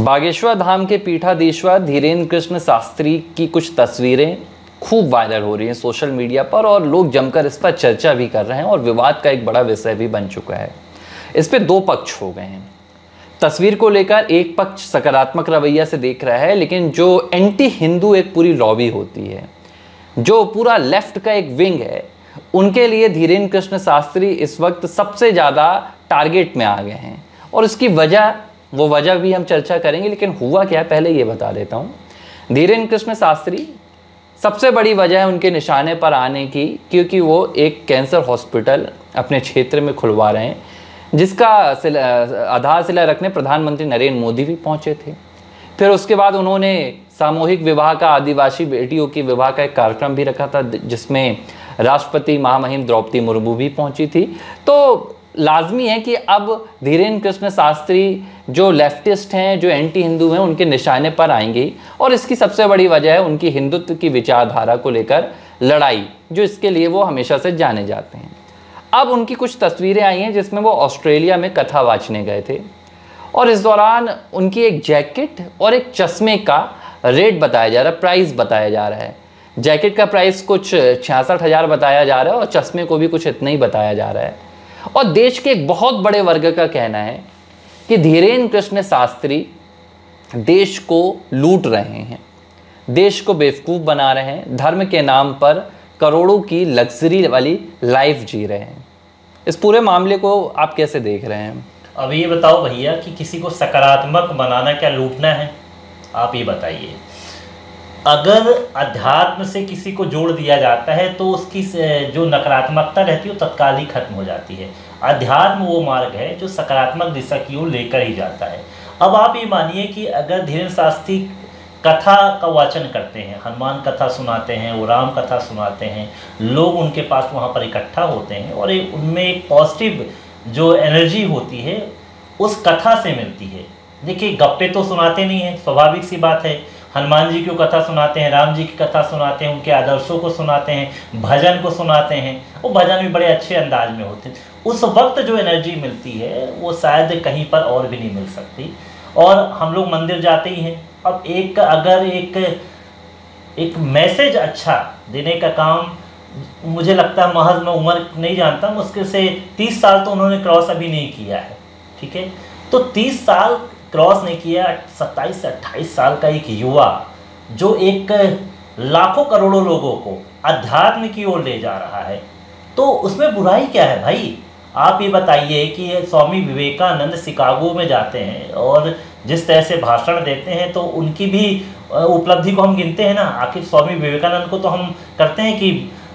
बागेश्वर धाम के पीठाधीश्वर धीरेन्द्र कृष्ण शास्त्री की कुछ तस्वीरें खूब वायरल हो रही हैं सोशल मीडिया पर और लोग जमकर इस पर चर्चा भी कर रहे हैं और विवाद का एक बड़ा विषय भी बन चुका है। इस पे दो पक्ष हो गए हैं। तस्वीर को लेकर एक पक्ष सकारात्मक रवैया से देख रहा है, लेकिन जो एंटी हिंदू एक पूरी लॉबी होती है, जो पूरा लेफ्ट का एक विंग है, उनके लिए धीरेन्द्र कृष्ण शास्त्री इस वक्त सबसे ज़्यादा टारगेट में आ गए हैं। और इसकी वो वजह भी हम चर्चा करेंगे, लेकिन हुआ क्या है पहले ये बता देता हूँ। धीरेन्द्र कृष्ण शास्त्री सबसे बड़ी वजह है उनके निशाने पर आने की, क्योंकि वो एक कैंसर हॉस्पिटल अपने क्षेत्र में खुलवा रहे हैं, जिसका आधारशिला रखने प्रधानमंत्री नरेंद्र मोदी भी पहुंचे थे। फिर उसके बाद उन्होंने सामूहिक विवाह का, आदिवासी बेटियों की विवाह का एक कार्यक्रम भी रखा था, जिसमें राष्ट्रपति महामहिम द्रौपदी मुर्मू भी पहुंची थी। तो लाजमी है कि अब धीरेन्द्र कृष्ण शास्त्री जो लेफ्टिस्ट हैं, जो एंटी हिंदू हैं, उनके निशाने पर आएंगे। और इसकी सबसे बड़ी वजह है उनकी हिंदुत्व की विचारधारा को लेकर लड़ाई, जो इसके लिए वो हमेशा से जाने जाते हैं। अब उनकी कुछ तस्वीरें आई हैं जिसमें वो ऑस्ट्रेलिया में कथा वाचने गए थे और इस दौरान उनकी एक जैकेट और एक चश्मे का रेट बताया जा रहा है, प्राइस बताया जा रहा है। जैकेट का प्राइस कुछ 66,000 बताया जा रहा है और चश्मे को भी कुछ इतना ही बताया जा रहा है। और देश के एक बहुत बड़े वर्ग का कहना है कि धीरेन्द्र कृष्ण शास्त्री देश को लूट रहे हैं, देश को बेवकूफ़ बना रहे हैं, धर्म के नाम पर करोड़ों की लग्जरी वाली लाइफ जी रहे हैं। इस पूरे मामले को आप कैसे देख रहे हैं? अब ये बताओ भैया कि किसी को सकारात्मक बनाना क्या लूटना है? आप ये बताइए। अगर अध्यात्म से किसी को जोड़ दिया जाता है तो उसकी जो नकारात्मकता रहती है वो तत्काल ही खत्म हो जाती है। अध्यात्म वो मार्ग है जो सकारात्मक दिशा की ओर लेकर ही जाता है। अब आप ये मानिए कि अगर धीरेन्द्र शास्त्री कथा का वाचन करते हैं, हनुमान कथा सुनाते हैं, वो राम कथा सुनाते हैं, लोग उनके पास वहाँ पर इकट्ठा होते हैं और उनमें एक पॉजिटिव जो एनर्जी होती है उस कथा से मिलती है। देखिए, गप्पे तो सुनाते नहीं हैं, स्वाभाविक सी बात है। हनुमान जी की कथा सुनाते हैं, राम जी की कथा सुनाते हैं, उनके आदर्शों को सुनाते हैं, भजन को सुनाते हैं। वो भजन भी बड़े अच्छे अंदाज में होते हैं। उस वक्त जो एनर्जी मिलती है वो शायद कहीं पर और भी नहीं मिल सकती। और हम लोग मंदिर जाते ही हैं। अब अगर एक मैसेज अच्छा देने का काम, मुझे लगता है, महज मैं उम्र नहीं जानता, मुश्किल से 30 साल तो उन्होंने क्रॉस अभी नहीं किया है, ठीक है। तो 30 साल क्रॉस नहीं किया, 27 से 28 साल का एक युवा जो एक लाखों करोड़ों लोगों को अध्यात्म की ओर ले जा रहा है, तो उसमें बुराई क्या है भाई? आप ये बताइए कि स्वामी विवेकानंद शिकागो में जाते हैं और जिस तरह से भाषण देते हैं तो उनकी भी उपलब्धि को हम गिनते हैं ना। आखिर स्वामी विवेकानंद को तो हम करते हैं कि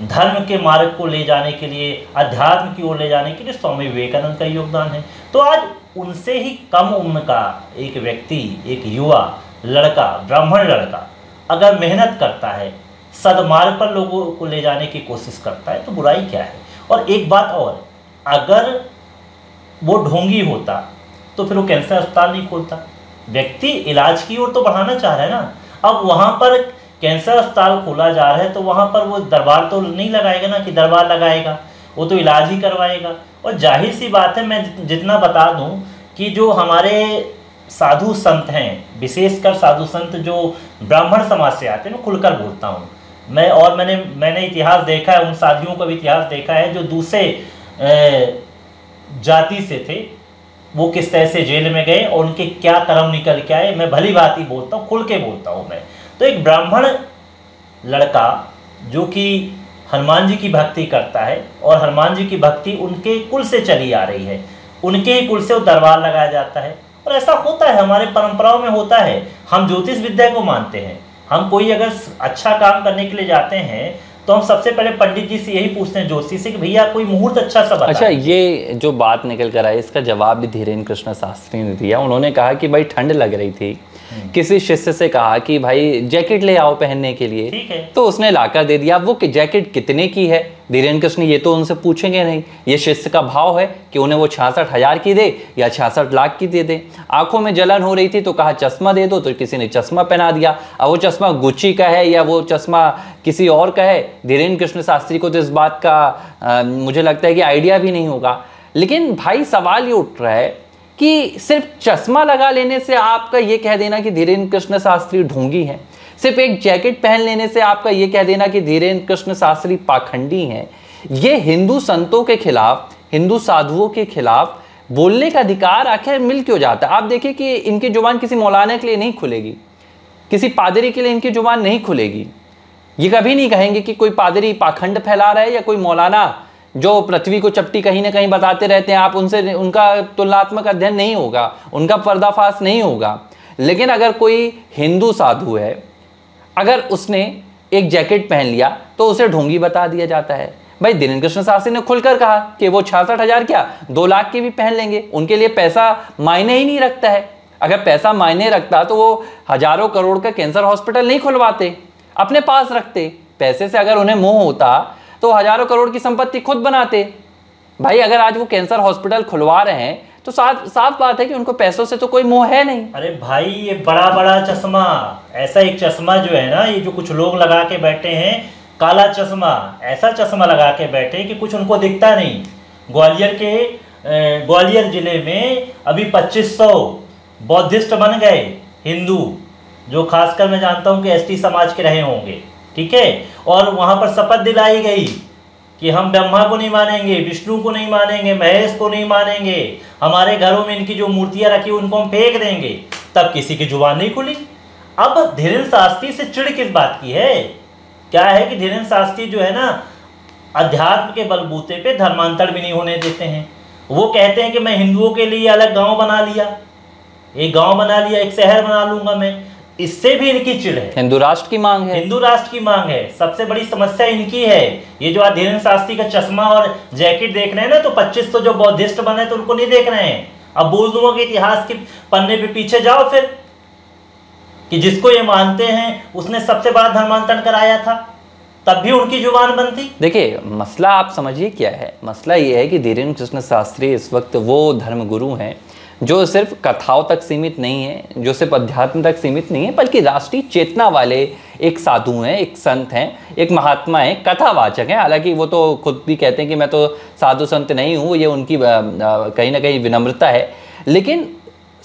धर्म के मार्ग को ले जाने के लिए, अध्यात्म की ओर ले जाने के लिए स्वामी विवेकानंद का योगदान है। तो आज उनसे ही कम उम्र का एक व्यक्ति, एक युवा लड़का, ब्राह्मण लड़का, अगर मेहनत करता है, सदमार्ग पर लोगों को ले जाने की कोशिश करता है, तो बुराई क्या है? और एक बात और, अगर वो ढोंगी होता तो फिर वो कैंसर अस्पताल नहीं खोलता। व्यक्ति इलाज की ओर तो बढ़ाना चाह रहा है ना। अब वहाँ पर कैंसर अस्पताल खोला जा रहा है तो वहाँ पर वो दरबार तो नहीं लगाएगा ना, कि दरबार लगाएगा, वो तो इलाज ही करवाएगा। और जाहिर सी बात है, मैं जितना बता दूं कि जो हमारे साधु संत हैं, विशेषकर साधु संत जो ब्राह्मण समाज से आते हैं, मैं खुलकर बोलता हूँ मैं, और मैंने इतिहास देखा है, उन साधुओं का भी इतिहास देखा है जो दूसरे जाति से थे, वो किस तरह से जेल में गए और उनके क्या कर्म निकल के आए। मैं भली बात ही बोलता हूँ, खुल के बोलता हूँ मैं। तो एक ब्राह्मण लड़का जो कि हनुमान जी की भक्ति करता है और हनुमान जी की भक्ति उनके कुल से चली आ रही है, उनके ही कुल से वो दरबार लगाया जाता है। और ऐसा होता है, हमारे परंपराओं में होता है। हम ज्योतिष विद्या को मानते हैं। हम कोई अगर अच्छा काम करने के लिए जाते हैं तो हम सबसे पहले पंडित जी से यही पूछते हैं, ज्योतिषी से, कि भैया कोई मुहूर्त अच्छा सा बताएं। अच्छा, ये जो बात निकल कर आई, इसका जवाब भी धीरेन्द्र कृष्ण शास्त्री ने दिया। उन्होंने कहा कि भाई ठंड लग रही थी, किसी शिष्य से कहा कि भाई जैकेट ले आओ पहनने के लिए, ठीक है, तो उसने लाकर दे दिया। वो जैकेट कितने की है, धीरेन्द्र कृष्ण ये तो उनसे पूछेंगे नहीं। ये शिष्य का भाव है कि उन्हें वो 66,000 की दे या 66 लाख की दे दे। आंखों में जलन हो रही थी तो कहा चश्मा दे दो, तो किसी ने चश्मा पहना दिया। अब वो चश्मा गुच्ची का है या वो चश्मा किसी और का है, धीरेन्द्र कृष्ण शास्त्री को तो इस बात का मुझे लगता है कि आइडिया भी नहीं होगा। लेकिन भाई सवाल ये उठ रहा है कि सिर्फ चश्मा लगा लेने से आपका ये कह देना कि धीरेन्द्र कृष्ण शास्त्री ढोंगी हैं, सिर्फ एक जैकेट पहन लेने से आपका ये कह देना कि धीरेन्द्र कृष्ण शास्त्री पाखंडी हैं, ये हिंदू संतों के खिलाफ, हिंदू साधुओं के खिलाफ बोलने का अधिकार आखिर मिल क्यों जाता है? आप देखिए कि इनकी जुबान किसी मौलाना के लिए नहीं खुलेगी, किसी पादरी के लिए इनकी जुबान नहीं खुलेगी। ये कभी नहीं कहेंगे कि कोई पादरी पाखंड फैला रहा है या कोई मौलाना जो पृथ्वी को चपटी कहीं ना कहीं बताते रहते हैं, आप उनसे उनका तुलनात्मक अध्ययन नहीं होगा, उनका पर्दाफाश नहीं होगा। लेकिन अगर कोई हिंदू साधु है, अगर उसने एक जैकेट पहन लिया तो उसे ढोंगी बता दिया जाता है। भाई धीरेन्द्र कृष्ण शास्त्री ने खुलकर कहा कि वो 66,000 क्या 2 लाख की भी पहन लेंगे, उनके लिए पैसा मायने ही नहीं रखता है। अगर पैसा मायने रखता तो वो हजारों करोड़ का कैंसर हॉस्पिटल नहीं खुलवाते, अपने पास रखते। पैसे से अगर उन्हें मोह होता तो हजारों करोड़ की संपत्ति खुद बनाते। भाई अगर आज वो कैंसर हॉस्पिटल खुलवा रहे हैं तो साफ बात है कि उनको पैसों से तो कोई मोह है नहीं। अरे भाई ये बड़ा बड़ा चश्मा, ऐसा एक चश्मा जो है ना, ये जो कुछ लोग लगा के बैठे हैं, काला चश्मा, ऐसा चश्मा लगा के बैठे कि कुछ उनको दिखता नहीं। ग्वालियर जिले में अभी 2500 बौद्धिस्ट बन गए हिंदू, जो खासकर मैं जानता हूं कि एसटी समाज के रहे होंगे, ठीक है। और वहां पर शपथ दिलाई गई कि हम ब्रह्मा को नहीं मानेंगे, विष्णु को नहीं मानेंगे, महेश को नहीं मानेंगे, हमारे घरों में इनकी जो मूर्तियां रखी उनको हम फेंक देंगे। तब किसी की जुबान नहीं खुली। अब धीरेन्द्र शास्त्री से चिढ़ किस बात की है? क्या है कि धीरेन्द्र शास्त्री जो है ना, अध्यात्म के बलबूते पे धर्मांतर भी नहीं होने देते हैं। वो कहते हैं कि मैं हिंदुओं के लिए अलग गांव बना लिया, एक गांव बना लिया, एक शहर बना लूंगा मैं। इससे भी इनकी चिढ़ है। हिंदू राष्ट्र की मांग है, हिंदू राष्ट्र की मांग है। सबसे बड़ी समस्या इनकी है ये जो धीरेन्द्र शास्त्री का चश्मा और जैकेट देख रहे हैं ना, तो 2500 जो बौद्धिस्ट बने तो उनको नहीं देख रहे हैं। अब बोल दूंगा कि इतिहास के पन्ने पे पीछे जाओ फिर, कि जिसको ये मानते हैं उसने सबसे बड़ा धर्मांतरण कराया था, तब भी उनकी जुबान बंद थी। देखिए मसला आप समझिए क्या है। मसला ये है कि धीरेन्द्र कृष्ण शास्त्री इस वक्त वो धर्मगुरु हैं जो सिर्फ कथाओं तक सीमित नहीं है, जो सिर्फ अध्यात्म तक सीमित नहीं है, बल्कि राष्ट्रीय चेतना वाले एक साधु हैं, एक संत हैं, एक महात्मा हैं, कथावाचक हैं। हालांकि वो तो खुद भी कहते हैं कि मैं तो साधु संत नहीं हूँ, ये उनकी कहीं ना कहीं विनम्रता है। लेकिन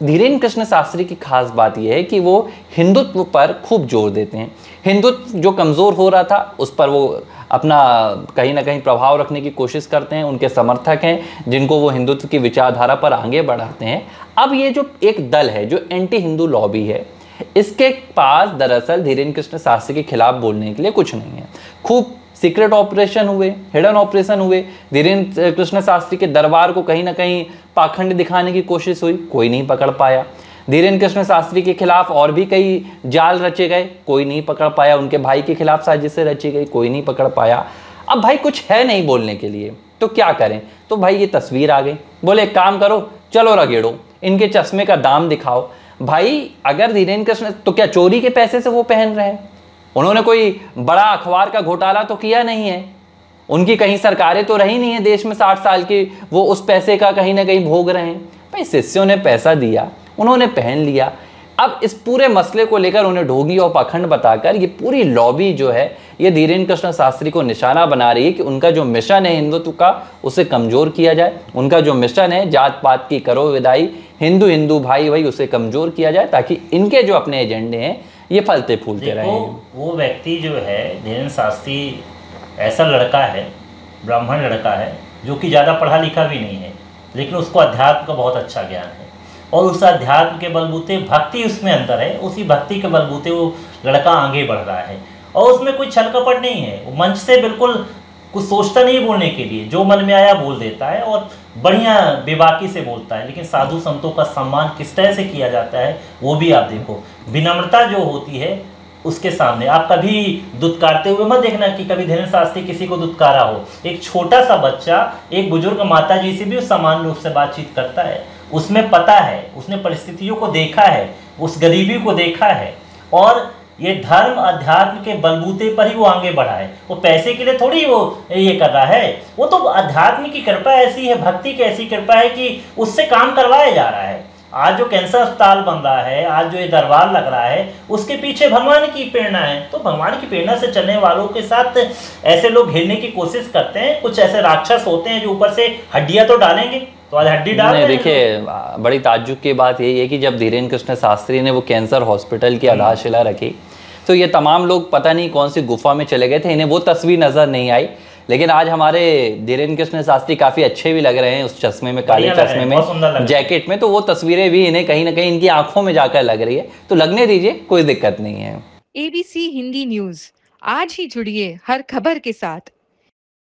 धीरेन्द्र कृष्ण शास्त्री की खास बात यह है कि वो हिंदुत्व पर खूब जोर देते हैं। हिंदुत्व जो कमज़ोर हो रहा था उस पर वो अपना कहीं ना कहीं प्रभाव रखने की कोशिश करते हैं। उनके समर्थक हैं जिनको वो हिंदुत्व की विचारधारा पर आगे बढ़ाते हैं। अब ये जो एक दल है जो एंटी हिंदू लॉबी है, इसके पास दरअसल धीरेन्द्र कृष्ण शास्त्री के खिलाफ बोलने के लिए कुछ नहीं है। खूब सीक्रेट ऑपरेशन हुए, हिडन ऑपरेशन हुए, धीरेन्द्र कृष्ण शास्त्री के दरबार को कहीं ना कहीं पाखंड दिखाने की कोशिश हुई, कोई नहीं पकड़ पाया। धीरेन्द्र कृष्ण शास्त्री के खिलाफ और भी कई जाल रचे गए, कोई नहीं पकड़ पाया। उनके भाई के खिलाफ साजिशें रची गई, कोई नहीं पकड़ पाया। अब भाई कुछ है नहीं बोलने के लिए तो क्या करें? तो भाई ये तस्वीर आ गई, बोले एक काम करो, चलो रगेड़ो, इनके चश्मे का दाम दिखाओ। भाई अगर धीरेन्द्र कृष्ण, तो क्या चोरी के पैसे से वो पहन रहे हैं? उन्होंने कोई बड़ा अखबार का घोटाला तो किया नहीं है, उनकी कहीं सरकारें तो रही नहीं है देश में 60 साल की, वो उस पैसे का कहीं ना कहीं भोग रहे हैं। भाई शिष्यों ने पैसा दिया, उन्होंने पहन लिया। अब इस पूरे मसले को लेकर उन्हें ढोंगी और पाखंड बताकर ये पूरी लॉबी जो है ये धीरेन्द्र कृष्ण शास्त्री को निशाना बना रही है कि उनका जो मिशन है हिंदुत्व का उसे कमज़ोर किया जाए। उनका जो मिशन है जात पात की करो विदाई, हिंदू हिंदू भाई भाई, उसे कमज़ोर किया जाए ताकि इनके जो अपने एजेंडे हैं ये फलते फूलते रहें। वो व्यक्ति जो है धीरेन्द्र शास्त्री ऐसा लड़का है, ब्राह्मण लड़का है, जो कि ज़्यादा पढ़ा लिखा भी नहीं है, लेकिन उसको अध्यात्म का बहुत अच्छा ज्ञान है और उस अध्यात्म के बलबूते भक्ति उसमें अंदर है, उसी भक्ति के बलबूते वो लड़का आगे बढ़ रहा है और उसमें कोई छल कपट नहीं है। वो मंच से बिल्कुल कुछ सोचता नहीं बोलने के लिए, जो मन में आया बोल देता है और बढ़िया बेबाकी से बोलता है। लेकिन साधु संतों का सम्मान किस तरह से किया जाता है वो भी आप देखो। विनम्रता जो होती है उसके सामने आप कभी दुत्कारते हुए मत देखना कि कभी धीरेन्द्र शास्त्री किसी को दुत्कारा हो। एक छोटा सा बच्चा एक बुजुर्ग माता जी से भी समान रूप से बातचीत करता है, उसमें पता है, उसने परिस्थितियों को देखा है, उस गरीबी को देखा है और ये धर्म अध्यात्म के बलबूते पर ही वो आगे बढ़ा है। वो पैसे के लिए थोड़ी वो ये कर रहा है, वो तो अध्यात्म की कृपा ऐसी है, भक्ति की ऐसी कृपा है कि उससे काम करवाया जा रहा है। आज जो कैंसर अस्पताल बन रहा है, आज जो ये दरबार लग रहा है, उसके पीछे भगवान की प्रेरणा है। तो भगवान की प्रेरणा से चलने वालों के साथ ऐसे लोग घेरने की कोशिश करते हैं। कुछ ऐसे राक्षस होते हैं जो ऊपर से हड्डियां तो डालेंगे, तो आज हड्डी डाल नहीं रहे हैं देखिए, बड़ी ताज्जुब की बात यही है कि जब धीरेन्द्र कृष्ण शास्त्री ने वो कैंसर हॉस्पिटल की आधारशिला रखी तो ये तमाम लोग पता नहीं कौन सी गुफा में चले गए थे, इन्हें वो तस्वीर नजर नहीं आई। लेकिन आज हमारे धीरेन्द्र कृष्ण शास्त्री काफी अच्छे भी लग रहे हैं उस चश्मे में, काले चश्मे में, जैकेट में, तो वो तस्वीरें भी इन्हें कहीं ना कहीं इनकी आंखों में जाकर लग रही है, तो लगने दीजिए, कोई दिक्कत नहीं है। ABC हिंदी न्यूज, आज ही जुड़िए हर खबर के साथ।